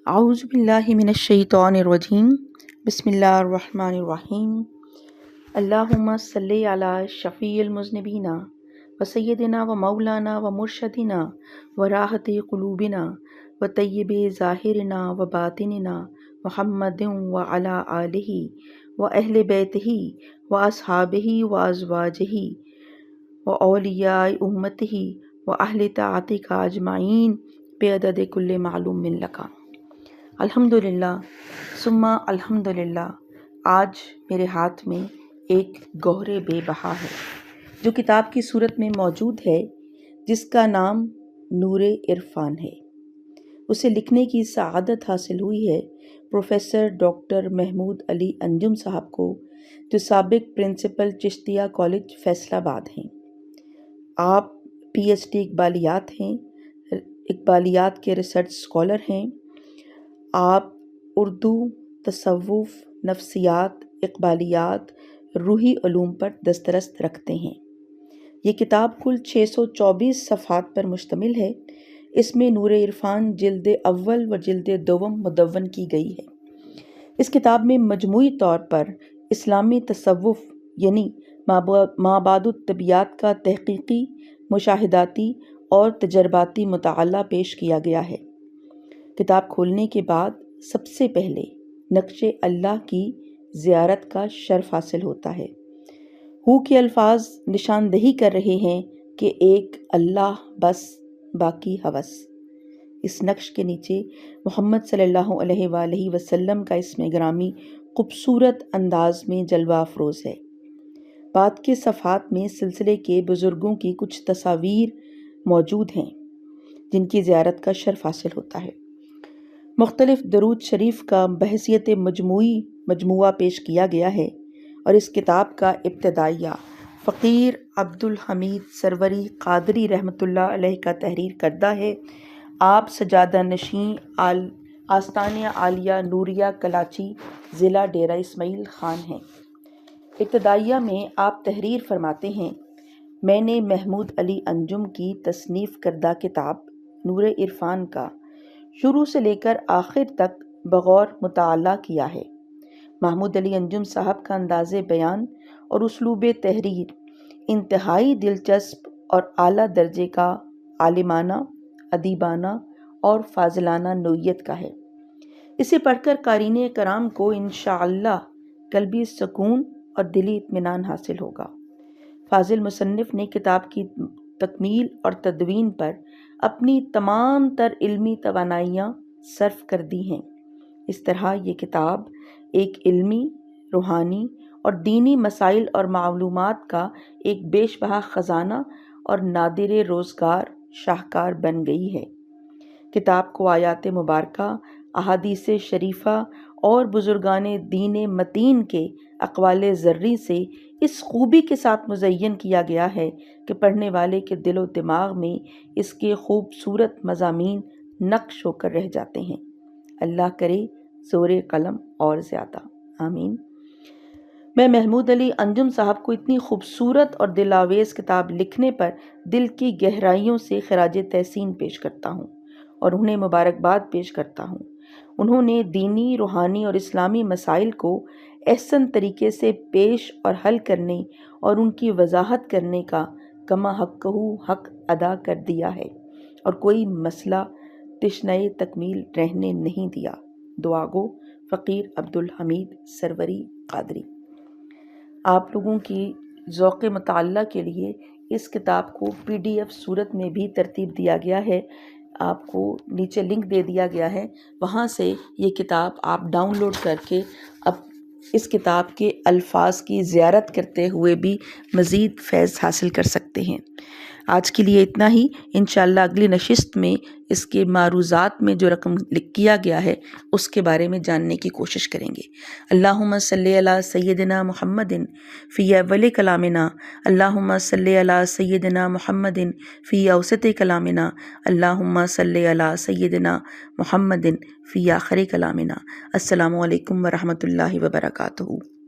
اعوذ باللہ من الشیطان الرجیم بسم اللہ الرحمن الرحیم اللہم صلی علی شفیع المذنبین و سیدنا و مولانا و مرشدنا و راحت قلوبنا و طیب ظاہرنا و باطننا محمد و علی آلہ و اہل بیتہ و اصحابہ و ازواجہ و اولیاء امتہ و اہل طاعتک اجمعین بعدد کل معلوم لک۔ الحمدللہ ثم الحمدللہ۔ آج میرے ہاتھ میں ایک گوہر بے بہا ہے جو کتاب کی صورت میں موجود ہے، جس کا نام نور عرفان ہے۔ اسے لکھنے کی سعادت حاصل ہوئی ہے پروفیسر ڈاکٹر محمود علی انجم صاحب کو، جو سابق پرنسپل چشتیہ کالج فیصل آباد ہیں۔ آپ پی ایچ ڈی اقبالیات ہیں، اقبالیات کے ریسرچ اسکالر ہیں۔ آپ اردو، تصوف، نفسیات، اقبالیات، روحی علوم پر دسترست رکھتے ہیں۔ یہ کتاب کل 624 صفحات پر مشتمل ہے۔ اس میں نور عرفان جلد اول و جلد دوم مدون کی گئی ہے۔ اس کتاب میں مجموعی طور پر اسلامی تصوف یعنی مابعد الطبیعیات کا تحقیقی، مشاہداتی اور تجرباتی مطالعہ پیش کیا گیا ہے۔ کتاب کھولنے کے بعد سب سے پہلے نقش اللہ کی زیارت کا شرف حاصل ہوتا ہے۔ ہو کے الفاظ نشاندہی کر رہے ہیں کہ ایک اللہ بس، باقی ہوس۔ اس نقش کے نیچے محمد صلی اللہ علیہ وآلہ وسلم کا اسم گرامی خوبصورت انداز میں جلوہ افروز ہے۔ بعد کے صفحات میں سلسلے کے بزرگوں کی کچھ تصاویر موجود ہیں جن کی زیارت کا شرف حاصل ہوتا ہے۔ مختلف درود شریف کا بحیثیت مجموعہ پیش کیا گیا ہے، اور اس کتاب کا ابتدائیہ فقیر عبدالحمید سروری قادری رحمۃ اللہ علیہ کا تحریر کردہ ہے۔ آپ سجادہ نشین آستانِ عالیہ نوریہ کلاچی، ضلع ڈیرہ اسماعیل خان ہیں۔ ابتدائیہ میں آپ تحریر فرماتے ہیں: میں نے محمود علی انجم کی تصنیف کردہ کتاب نور عرفان کا شروع سے لے کر آخر تک بغور مطالعہ کیا ہے۔ محمود علی انجم صاحب کا انداز بیان اور اسلوب تحریر انتہائی دلچسپ اور اعلیٰ درجے کا عالمانہ، ادیبانہ اور فاضلانہ نوعیت کا ہے۔ اسے پڑھ کر قارئین کرام کو انشاءاللہ قلبی سکون اور دلی اطمینان حاصل ہوگا۔ فاضل مصنف نے کتاب کی تکمیل اور تدوین پر اپنی تمام تر علمی توانائیاں صرف کر دی ہیں۔ اس طرح یہ کتاب ایک علمی، روحانی اور دینی مسائل اور معلومات کا ایک بیش بہا خزانہ اور نادر روزگار شاہکار بن گئی ہے۔ کتاب کو آیات مبارکہ، احادیث شریفہ اور بزرگان دین متین کے اقوال زرعی سے اس خوبی کے ساتھ مزین کیا گیا ہے کہ پڑھنے والے کے دل و دماغ میں اس کے خوبصورت مضامین نقش ہو کر رہ جاتے ہیں۔ اللہ کرے زور قلم اور زیادہ، آمین۔ میں محمود علی انجم صاحب کو اتنی خوبصورت اور دل آویز کتاب لکھنے پر دل کی گہرائیوں سے خراج تحسین پیش کرتا ہوں اور انہیں مبارکباد پیش کرتا ہوں۔ انہوں نے دینی، روحانی اور اسلامی مسائل کو احسن طریقے سے پیش اور حل کرنے اور ان کی وضاحت کرنے کا کما حقہ حق ادا کر دیا ہے، اور کوئی مسئلہ تشنۂ تکمیل رہنے نہیں دیا۔ دعا گو فقیر عبدالحمید سروری قادری۔ آپ لوگوں کی ذوق مطالعہ کے لیے اس کتاب کو PDF صورت میں بھی ترتیب دیا گیا ہے۔ آپ کو نیچے لنک دے دیا گیا ہے، وہاں سے یہ کتاب آپ ڈاؤن لوڈ کر کے اب اس کتاب کے الفاظ کی زیارت کرتے ہوئے بھی مزید فیض حاصل کر سکتے ہیں۔ آج کے لیے اتنا ہی۔ انشاءاللہ اگلی نشست میں اس کے معروضات میں جو رقم کیا گیا ہے اس کے بارے میں جاننے کی کوشش کریں گے۔ اللہم صلی علی سیدنا محمد فی اول کلامنا، اللہم صلی علی سیدنا محمد فی اوسط کلامنا، اللہم صلی علی سیدنا محمد فی آخر کلامنا۔ السلام علیکم ورحمۃ اللہ وبرکاتہ۔